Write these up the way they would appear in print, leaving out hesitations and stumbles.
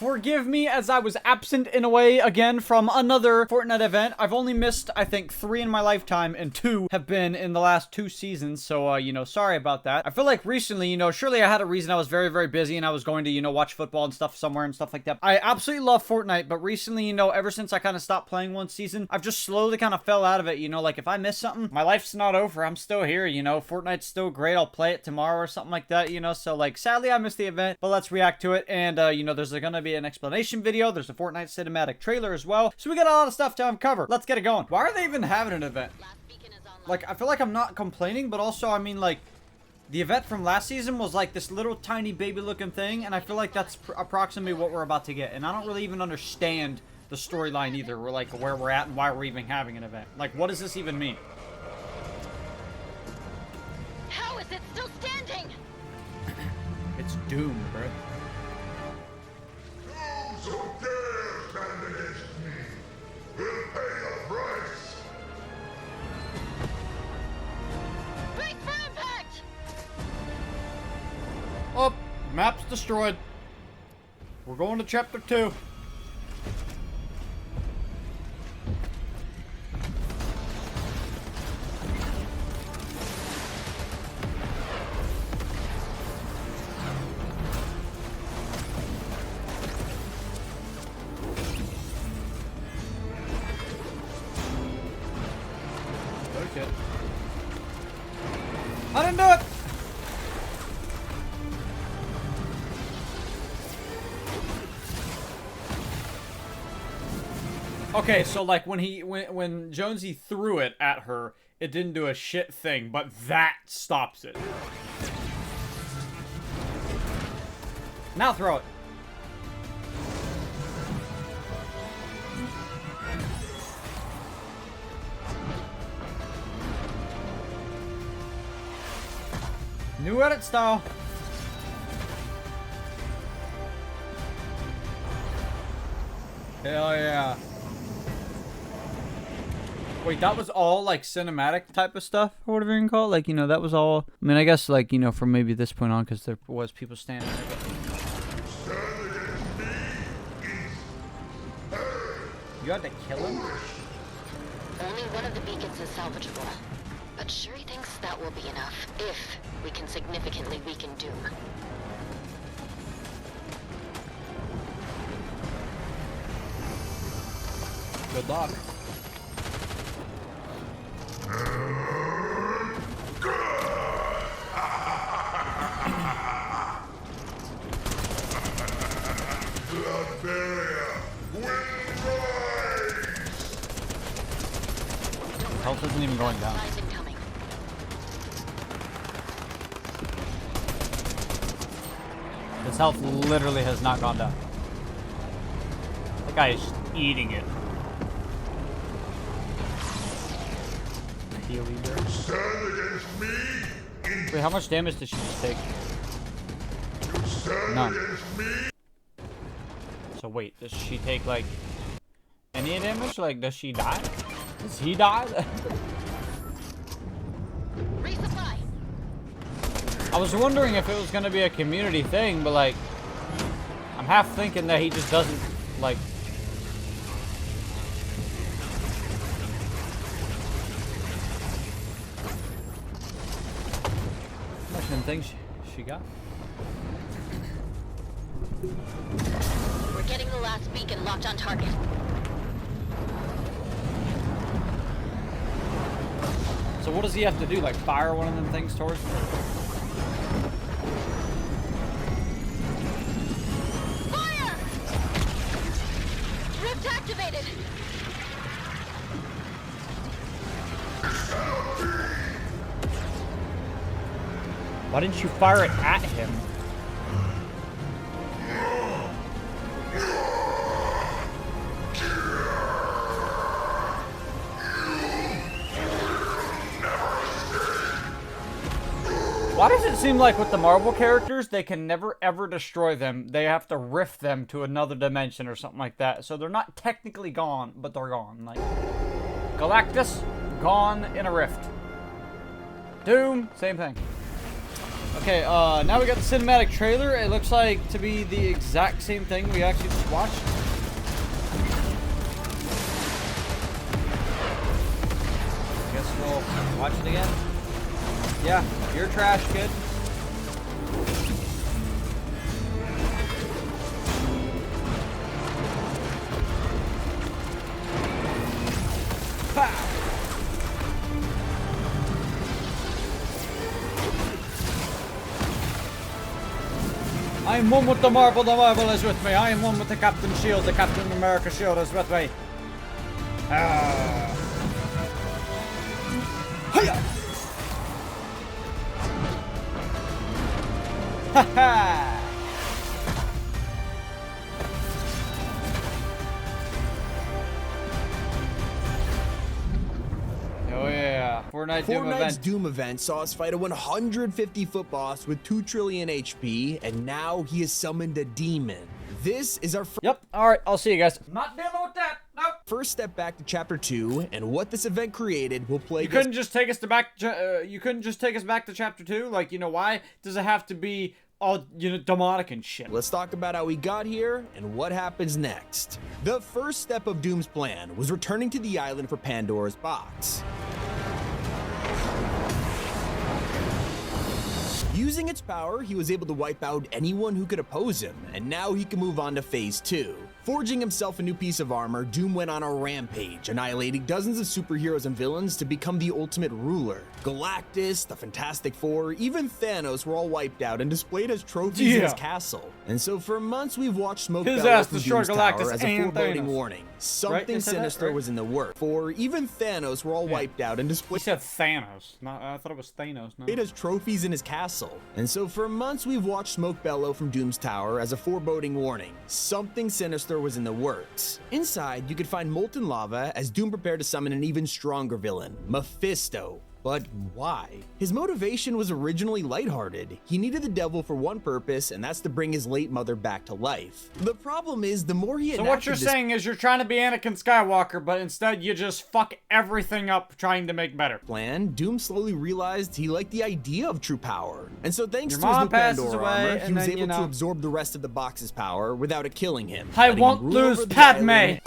Forgive me as I was absent in a way again from another Fortnite event. I've only missed, I think, 3 in my lifetime, and 2 have been in the last 2 seasons, so, you know, sorry about that. I feel like recently, you know, surely I had a reason. I was very, very busy, and I was going to, you know, watch football and stuff somewhere and stuff like that. I absolutely love Fortnite, but recently, you know, ever since I kind of stopped playing one season, I've just slowly kind of fell out of it, you know, like, if I miss something, my life's not over. I'm still here, you know, Fortnite's still great. I'll play it tomorrow or something like that, you know, so, like, sadly, I missed the event, but let's react to it, and, you know, there's gonna be an explanation video. There's a Fortnite cinematic trailer as well. So we got a lot of stuff to uncover. Let's get it going. Why are they even having an event? Like, I feel like I'm not complaining, but also, I mean, like, the event from last season was like this little tiny baby looking thing, and I feel like that's approximately what we're about to get. And I don't really even understand the storyline either. We're like, where we're at and why we're even having an event. Like, what does this even mean? How is it still standing? It's Doom, bro. Who dares stand against me will pay a price. Brace for impact! Oh, map's destroyed. We're going to chapter 2. Okay. I didn't do it! Okay, so like when Jonesy threw it at her, it didn't do a shit thing, but that stops it. Now throw it. New edit style. Hell yeah. Wait, that was all like cinematic type of stuff or whatever you can call it? Like, you know, that was all. I mean, I guess like, you know, from maybe this point on, because there was people standing there. But... You had to kill him? Only one of the beacons is salvageable. But Shuri thinks that will be enough if we can significantly weaken Doom. Good luck. Blood barrier will rise. Health isn't even going down. His health literally has not gone down. The guy is eating it. Heal leader. Stand against me. Wait, how much damage did she just take? Stand None. against me. So wait, does she take like any damage? Like, does she die? Does he die? Resupply. I was wondering if it was gonna be a community thing, but like, I'm half thinking that he just doesn't like. How much them things she got? We're getting the last beacon locked on target. So what does he have to do? Like fire one of them things towards me? Fire! Rift activated. Why didn't you fire it at him? Why does it seem like with the Marvel characters, they can never ever destroy them? They have to rift them to another dimension or something like that. So they're not technically gone, but they're gone. Like Galactus, gone in a rift. Doom, same thing. Okay, now we got the cinematic trailer. It looks like to be the exact same thing we actually just watched. Guess we'll watch it again. Yeah, you're trash, kid. Pow! I am one with the marble is with me. I am one with the Captain Shield, the Captain America Shield is with me. Hiya! Ha ha! Oh yeah, Fortnite's Doom event saw us fight a 150-foot boss with 2 trillion HP, and now he has summoned a demon. This is our Yep, alright, I'll see you guys. Not dealing with that, nope. first step back to Chapter 2, and what this event created will play. You couldn't just take us to you couldn't just take us back to Chapter 2? Like, you know, why does it have to be all, you know, demonic and shit? Let's talk about how we got here and what happens next. The first step of Doom's plan was returning to the island for Pandora's box. Using its power, he was able to wipe out anyone who could oppose him, and now he can move on to Phase 2. Forging himself a new piece of armor, Doom went on a rampage, annihilating dozens of superheroes and villains to become the ultimate ruler. Galactus, the Fantastic Four, even Thanos were all wiped out and displayed as trophies in his castle. And so for months we've watched smoke bellow from Doom's tower as a foreboding warning. Something sinister was in the works. For even Thanos were all wiped out and displayed. He said Thanos. Not, I thought it was Thanos. No. As trophies in his castle. And so for months we've watched smoke bellow from Doom's tower as a foreboding warning. Something sinister was in the works. Inside, you could find molten lava as Doom prepared to summon an even stronger villain, Mephisto. But why? His motivation was originally lighthearted. He needed the devil for one purpose, and that's to bring his late mother back to life. The problem is, the more he So what you're saying is you're trying to be Anakin Skywalker, but instead you just fuck everything up trying to make better. Plan, Doom slowly realized he liked the idea of true power. And so thanks to his new Pandora armor, he was able to absorb the rest of the box's power without it killing him. I won't lose Padme!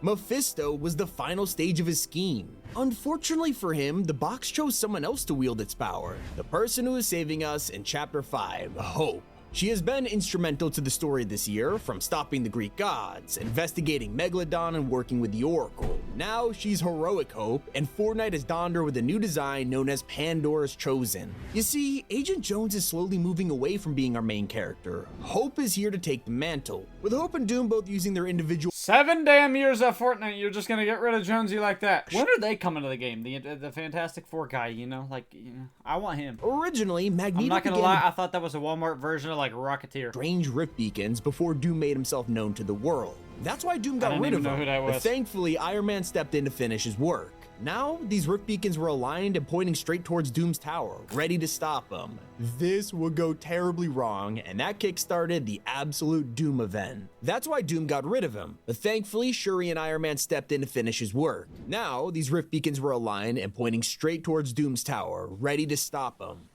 Mephisto was the final stage of his scheme. Unfortunately for him, the box chose someone else to wield its power. The person who is saving us in Chapter 5, Hope. She has been instrumental to the story this year, from stopping the Greek gods, investigating Megalodon, and working with the Oracle. Now she's Heroic Hope, and Fortnite has donned her with a new design known as Pandora's Chosen. You see, Agent Jones is slowly moving away from being our main character. Hope is here to take the mantle, with Hope and Doom both using their individual 7 damn years of Fortnite, you're just gonna get rid of Jonesy like that. When are they coming to the game? The Fantastic Four guy, you know? Like, you know, I want him. Originally, Magneto I'm not gonna lie, I thought that was a Walmart version of, like, Rocketeer. Strange rift beacons before Doom made himself known to the world. That's why Doom got rid of them, but thankfully Iron Man stepped in to finish his work. Now, these rift beacons were aligned and pointing straight towards Doom's tower, ready to stop him. This would go terribly wrong, and that kickstarted the absolute Doom event. That's why Doom got rid of him, but thankfully Shuri and Iron Man stepped in to finish his work. Now, these rift beacons were aligned and pointing straight towards Doom's tower, ready to stop him.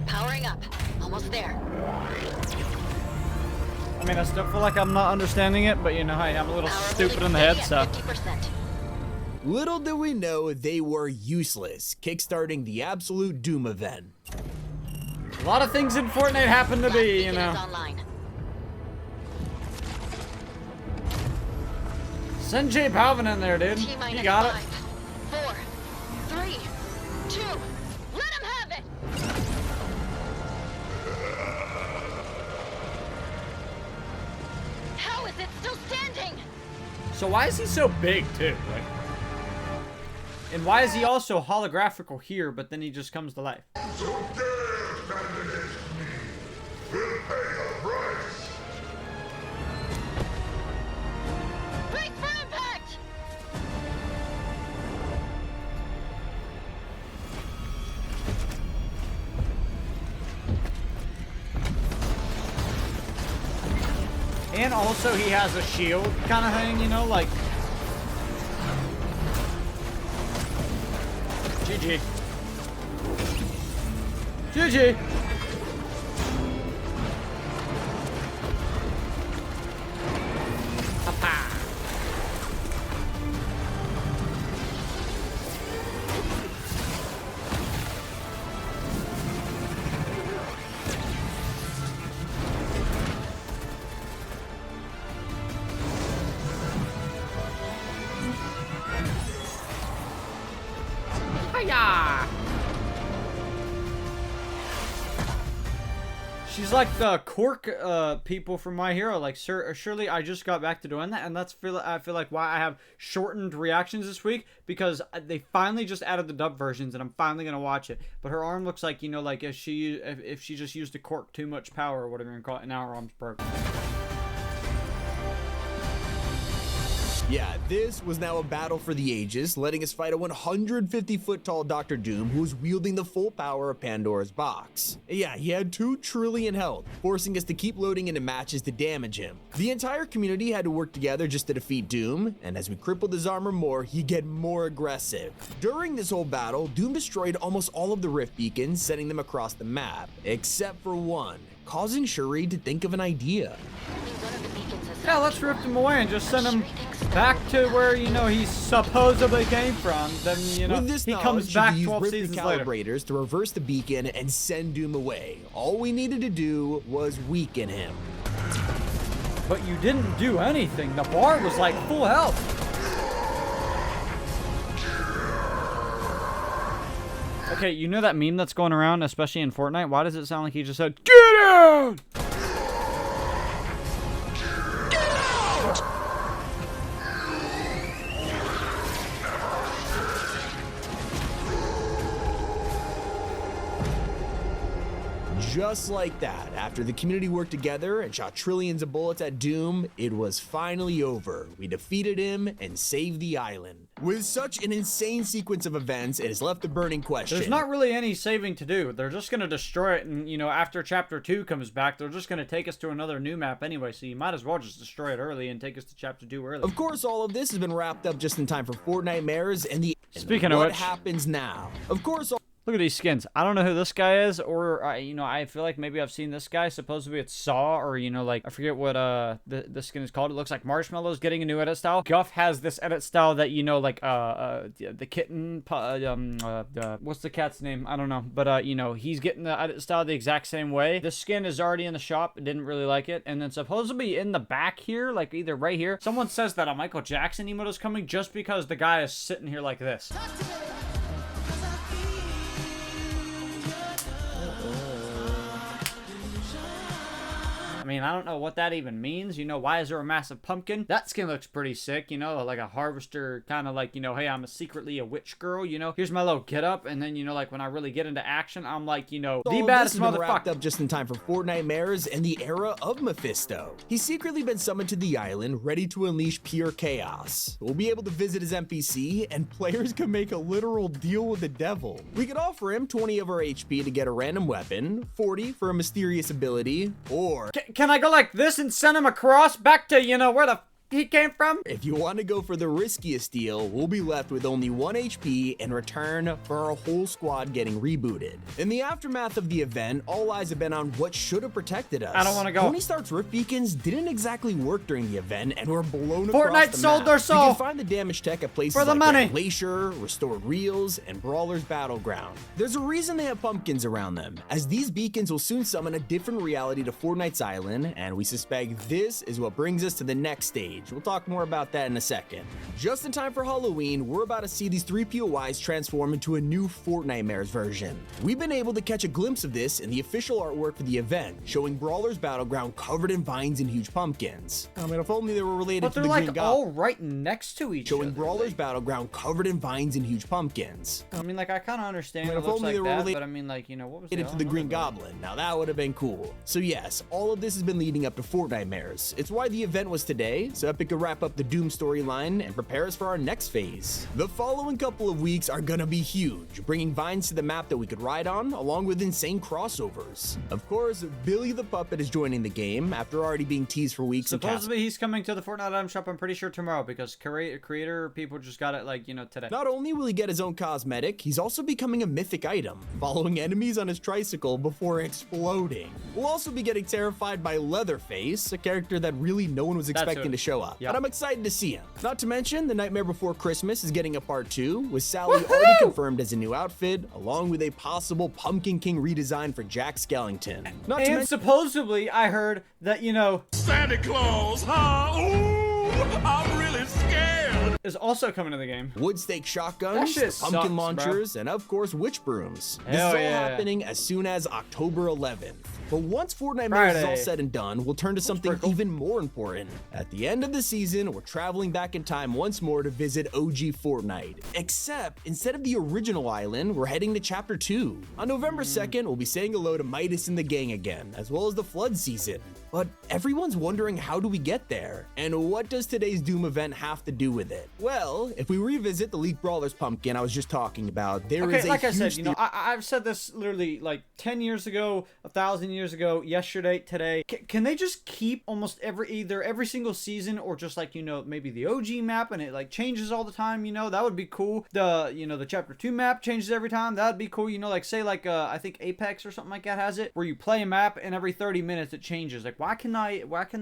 Powering up. Almost there. I mean, I still feel like I'm not understanding it, but you know, hey, I'm a little stupid in the head, so. 50%. Little did we know they were useless, kickstarting the absolute Doom event. A lot of things in Fortnite happen to be, you know. Send J Balvin in there, dude. You got it. 5, 4, 3, 2. Let him have it. How is it still standing? So why is he so big, too? Like, and why is he also holographical here, but then he just comes to life? So dare stand against me. We'll pay a price. Brace for impact! And also he has a shield kind of thing, you know, like... GG. GG. Yeah. She's like the Cork people from My Hero. Like, surely I just got back to doing that, and I feel like why I have shortened reactions this week, because they finally just added the dub versions, and I'm finally gonna watch it. But her arm looks like, you know, like if she just used the Cork too much power or whatever you want to call it, and now her arm's broken. Yeah, this was now a battle for the ages, letting us fight a 150-foot tall Dr. Doom who was wielding the full power of Pandora's box. Yeah, he had 2 trillion health, forcing us to keep loading into matches to damage him. The entire community had to work together just to defeat Doom, and as we crippled his armor more, he'd get more aggressive. During this whole battle, Doom destroyed almost all of the rift beacons, sending them across the map, except for one, causing Shuri to think of an idea. Yeah, let's rip him away and just send him back to where, you know, he supposedly came from. Then, you know, he comes back 12 seasons later. Calibrators to reverse the beacon and send Doom away. All we needed to do was weaken him. But you didn't do anything. The bar was like full health. Okay, you know that meme that's going around, especially in Fortnite? Why does it sound like he just said, "Get out!" Just like that, after the community worked together and shot trillions of bullets at Doom, it was finally over. We defeated him and saved the island. With such an insane sequence of events, it has left the burning question. There's not really any saving to do. They're just going to destroy it, and, you know, after Chapter 2 comes back, they're just going to take us to another new map anyway, so you might as well just destroy it early and take us to Chapter 2 early. Of course, all of this has been wrapped up just in time for Fortnitemares and the... Speaking of what which, happens now? Of course... Look at these skins. I don't know who this guy is, or, you know, I feel like maybe I've seen this guy. Supposedly it's Saw, or, you know, like, I forget what the skin is called. It looks like Marshmallow's getting a new edit style. Guff has this edit style that, you know, like, the kitten, what's the cat's name? I don't know. But, you know, he's getting the edit style the exact same way. This skin is already in the shop. Didn't really like it. And then supposedly in the back here, like either right here, someone says that a Michael Jackson emote is coming just because the guy is sitting here like this. I mean, I don't know what that even means. You know, why is there a massive pumpkin? That skin looks pretty sick, you know, like a harvester, kind of like, you know, hey, I'm secretly a witch girl, you know. Here's my little get up, and then, you know, like when I really get into action, I'm like, you know, the baddest motherfucker. Wrapped up just in time for Fortnitemares and the era of Mephisto. He's secretly been summoned to the island, ready to unleash pure chaos. We'll be able to visit his NPC, and players can make a literal deal with the devil. We could offer him 20 of our HP to get a random weapon, 40 for a mysterious ability, or... Can I go like this and send him across back to, you know, where the he came from? If you want to go for the riskiest deal, we'll be left with only 1 HP in return for our whole squad getting rebooted. In the aftermath of the event, all eyes have been on what should have protected us. I don't want to go. Tony Stark's rift beacons didn't exactly work during the event and were blown Fortnite across the sold map. their soul. You can find the damage tech at places for the like money. Glacier, Restored Reels, and Brawler's Battleground. There's a reason they have pumpkins around them, as these beacons will soon summon a different reality to Fortnite's island, and we suspect this is what brings us to the next stage. We'll talk more about that in a second. Just in time for Halloween, we're about to see these 3 POIs transform into a new Fortnitemares version. We've been able to catch a glimpse of this in the official artwork for the event, showing Brawler's Battleground covered in vines and huge pumpkins. I mean, if only they were related to the Green Goblin. But they're like all right next to each other. Showing Brawler's Battleground covered in vines and huge pumpkins. I mean, like, I kind of understand I mean, it if looks only like they were that, related but I mean, like, you know, what was to the Green Goblin. Now that would have been cool. So yes, all of this has been leading up to Fortnitemares. It's why the event was today, so Epic could wrap up the Doom storyline and prepare us for our next phase. The following couple of weeks are gonna be huge, bringing vines to the map that we could ride on, along with insane crossovers. Of course, Billy the Puppet is joining the game after already being teased for weeks. Supposedly he's coming to the Fortnite item shop, I'm pretty sure tomorrow, because creator people just got it, like, you know, today. Not only will he get his own cosmetic, he's also becoming a mythic item, following enemies on his tricycle before exploding. We'll also be getting terrified by Leatherface, a character that really no one was expecting to show up. Yep. But I'm excited to see him. Not to mention, The Nightmare Before Christmas is getting a part 2, with Sally already confirmed as a new outfit, along with a possible Pumpkin King redesign for Jack Skellington. And supposedly, I heard that, you know, Santa Claus, huh? Ooh, I'm really scared. is also coming to the game. wood stake shotguns, That shit pumpkin sucks, launchers, and of course witch brooms. This Hell is all yeah. happening as soon as October 11th. But once Fortnite Mares is all Friday. said and done, we'll turn to something pretty cool. even more important. At the end of the season, we're traveling back in time once more to visit OG Fortnite. Except, instead of the original island, we're heading to Chapter 2. On November 2nd, we'll be saying hello to Midas and the gang again, as well as the flood season. But everyone's wondering, how do we get there? And what does today's Doom event have to do with it? Well, if we revisit the League Brawlers pumpkin I was just talking about, there is Okay, a like I huge said, you know, I've said this literally like 10 years ago, 1,000 years ago, yesterday, today. Can they just keep almost either every single season or just like, you know, maybe the OG map and it like changes all the time, you know, that would be cool. The Chapter 2 map changes every time. That'd be cool, you know, like say like, I think Apex or something like that has it, where you play a map and every 30 minutes it changes. Like, why can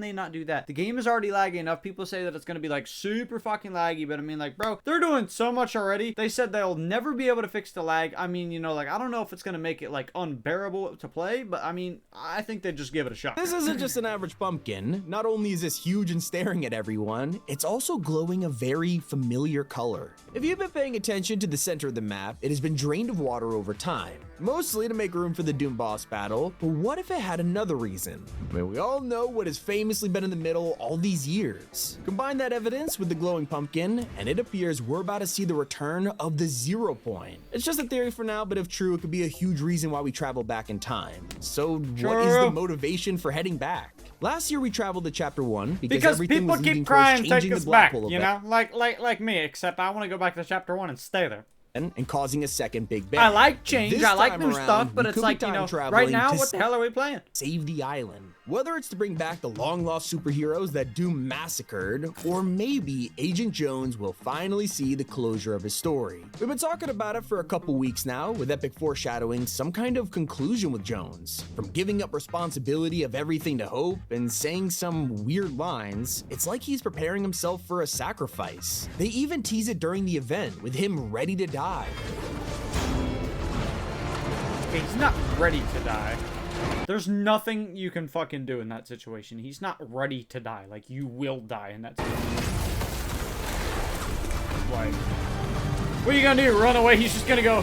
they not do that? The game is already laggy enough. People say that it's going to be like super fucking laggy, but I mean, like, bro, they're doing so much already. They said they'll never be able to fix the lag. I mean, you know, like, I don't know if it's going to make it like unbearable to play, but I mean, I think they just give it a shot. This isn't just an average pumpkin. Not only is this huge and staring at everyone, it's also glowing a very familiar color. If you've been paying attention to the center of the map, it has been drained of water over time, mostly to make room for the Doom boss battle, but what if it had another reason? I mean, we all know what has famously been in the middle all these years. Combine that evidence with the glowing pumpkin, and it appears we're about to see the return of the 0 point. It's just a theory for now, but if true, it could be a huge reason why we travel back in time. So what is the motivation for heading back? Last year we traveled to Chapter 1 because everything people was leading keep towards crying, take changing us the black back, hole you event know, like me, except I want to go back to Chapter 1 and stay there. and causing a second Big Bang. I like change, This I like time new around, stuff, but we it's could be like, you time know, traveling right now, to what the hell are we playing? save the island. Whether it's to bring back the long-lost superheroes that Doom massacred, or maybe Agent Jones will finally see the closure of his story. We've been talking about it for a couple weeks now, with Epic foreshadowing some kind of conclusion with Jones. From giving up responsibility of everything to Hope and saying some weird lines, it's like he's preparing himself for a sacrifice. They even tease it during the event, with him ready to die. Okay, he's not ready to die. There's nothing you can fucking do in that situation. He's not ready to die. Like, you will die in that situation. Like, what are you gonna do? Run away? He's just gonna go.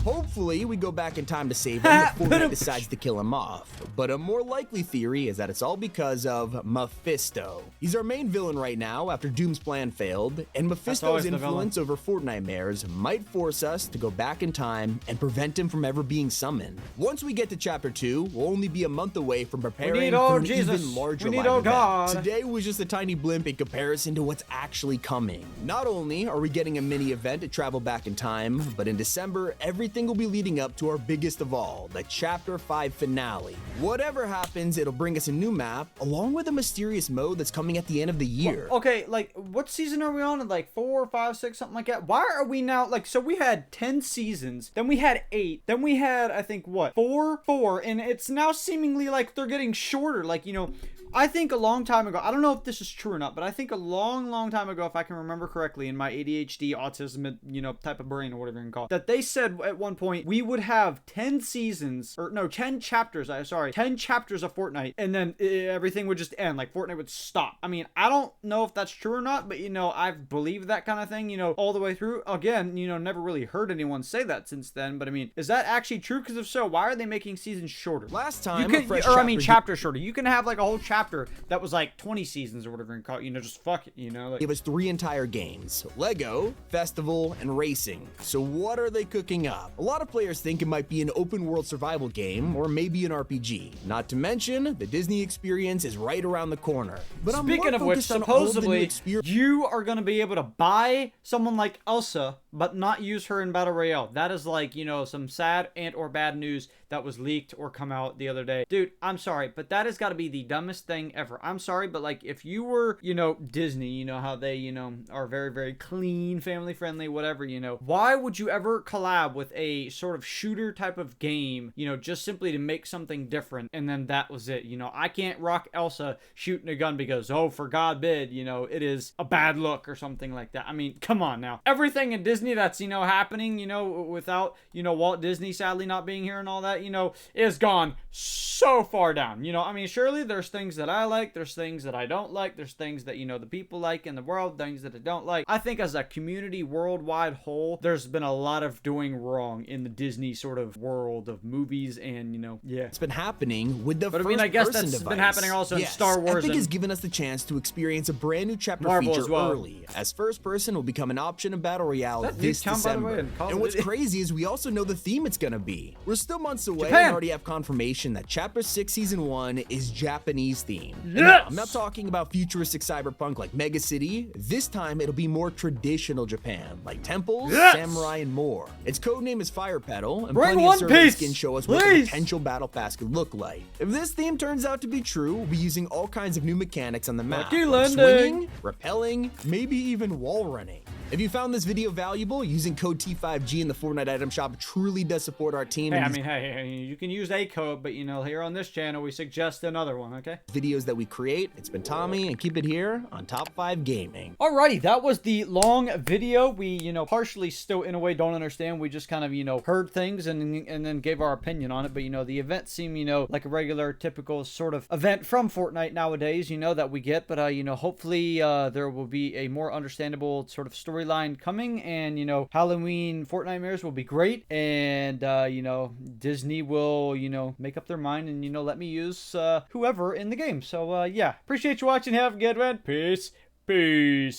Hopefully, we go back in time to save him if Fortnite decides to kill him off. But a more likely theory is that it's all because of Mephisto. He's our main villain right now after Doom's plan failed, and Mephisto's always the influence over Fortnite Mares might force us to go back in time and prevent him from ever being summoned. Once we get to Chapter 2, we'll only be a month away from preparing for an even larger We need live old event. God. Today was just a tiny blimp in comparison to what's actually coming. Not only are we getting a mini event to travel back in time, but in December, everything will be leading up to our biggest of all, the Chapter 5 finale. Whatever happens, it'll bring us a new map, along with a mysterious mode that's coming at the end of the year. Okay, like, what season are we on? Like 4, 5, 6, something like that? Why are we now, like, so we had 10 seasons, then we had 8, then we had, I think, what? 4, and it's now seemingly like they're getting shorter. Like, you know, I think a long time ago, I don't know if this is true or not, but I think a long time ago, if I can remember correctly, in my ADHD, autism, you know, type of brain or whatever you can call it, that they said at one point we would have 10 seasons, or no, 10 chapters, 10 chapters of Fortnite, and then everything would just end, like Fortnite would stop. I mean, I don't know if that's true or not, but, you know, I've believed that kind of thing, you know, all the way through. Again, you know, never really heard anyone say that since then, but I mean, is that actually true? Because if so, why are they making seasons shorter? Last time, you can, chapters shorter. You can have like a whole chapter that was like 20 seasons or whatever you can call it, you know, just fuck it, you know. Like, give us 3 entire games: Lego, Festival, and Racing. So what are they cooking up? A lot of players think it might be an open world survival game, or maybe an RPG. Not to mention, the Disney experience is right around the corner. But speaking of which, supposedly, you are going to be able to buy someone like Elsa, but not use her in Battle Royale. That is like, you know, some sad and or bad news that was leaked or come out the other day. Dude, I'm sorry, but that has got to be the dumbest thing ever. I'm sorry, but like, if you were, you know, Disney, you know how they, you know, are very, very clean, family friendly, whatever, you know, why would you ever collab with a sort of shooter type of game, you know, just simply to make something different, and then that was it? You know, I can't rock Elsa shooting a gun because, oh, for God bid, you know, it is a bad look or something like that. I mean, come on now. Everything in Disney Disney that's, you know, happening, you know, without, you know, Walt Disney sadly not being here and all that, you know, is gone so far down. You know, I mean, surely there's things that I like, there's things that I don't like, there's things that, you know, the people like in the world, things that I don't like. I think as a community worldwide whole, there's been a lot of doing wrong in the Disney sort of world of movies and, you know, yeah. It's been happening with the But I first mean, I guess person that's device. been happening also in Star Wars Epic and has given us the chance to experience a brand new chapter Marvel feature as well. early, as first person will become an option in Battle Royale Is that this Newtown, by the way, December. in Call of And what's Duty? crazy is we also know the theme it's gonna be. We're still months away Japan. and already have confirmation that Chapter 6 Season 1 is Japanese themed. And Yes! no, I'm not talking about futuristic cyberpunk like Mega City. This time it'll be more traditional Japan, like temples, Yes! samurai, and more. Its codename is Fire Petal, and Bring plenty One of survey Piece, skins show us what the please! potential battle pass could look like. If this theme turns out to be true, we'll be using all kinds of new mechanics on the map, Lucky like landing. swinging, rappelling, maybe even wall running. If you found this video valuable, using code T5G in the Fortnite item shop truly does support our team. Hey, and I these mean, hey, you can use a code, but, you know, here on this channel, we suggest another one, okay? videos that we create. It's been Tommy, and keep it here on Top 5 Gaming. Alrighty, that was the long video. We, you know, partially still in a way don't understand. We just kind of, you know, heard things and then gave our opinion on it. But, you know, the event seemed, you know, like a regular, typical sort of event from Fortnite nowadays, you know, that we get. But, you know, hopefully there will be a more understandable sort of storyline coming. And, you know, Halloween Fortnitemares will be great. And, you know, Disney will, you know, make up their mind and, you know, let me use whoever in the game. So, yeah, appreciate you watching. Have a good one. Peace. Peace.